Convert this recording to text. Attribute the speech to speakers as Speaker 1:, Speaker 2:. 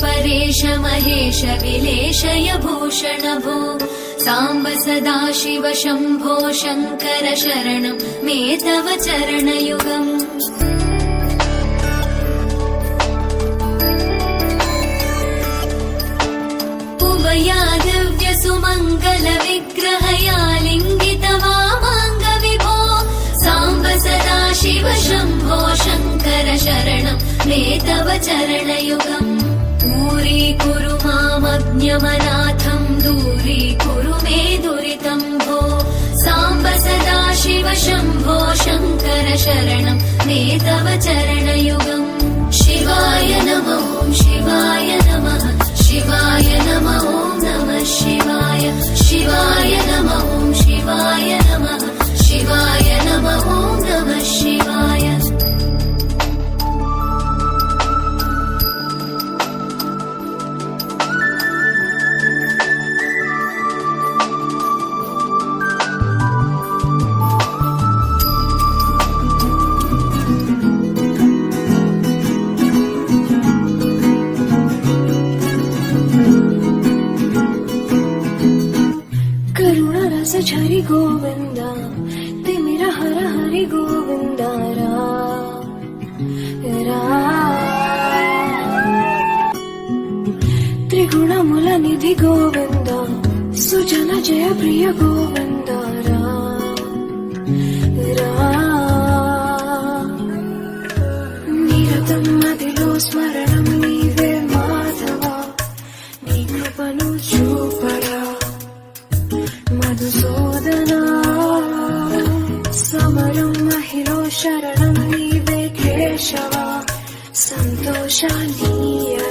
Speaker 1: परेश महेश विलेशय भूषण भो साम्ब सदाशिव शम्भो शङ्कर शरणं मे तव चरणयुगम् उभया दिव्य सुमङ्गल विग्रहया लिङ्गित वामाङ्ग विभो साम्ब सदाशिव शम्भो शङ्कर शरणं मे तव चरणयुगम् दूरीकुरु मामज्ञमनाथं दूरीकुरु मे दुरितं भो साम्ब सदाशिव शम्भो शङ्कर शरणं मे तव चरणयुगम् शिवाय नमः शिवाय नमः शिवाय नमः नमः शिवाय शिवाय नमः शिवाय नमः शिवाय नमः नमः शिवाय
Speaker 2: हरि गोविंदा तिमिर हर हरि गोविंदा त्रिगुणमुल निधि गोविंदा सुजन जय प्रिय गोविंदा निरतं मदिलो स्मरणं नीवे माधवा नी कृपनु चूपड़ा मधुसूदना समरं महिलो शरणं नीवे केशवा संतोषानीय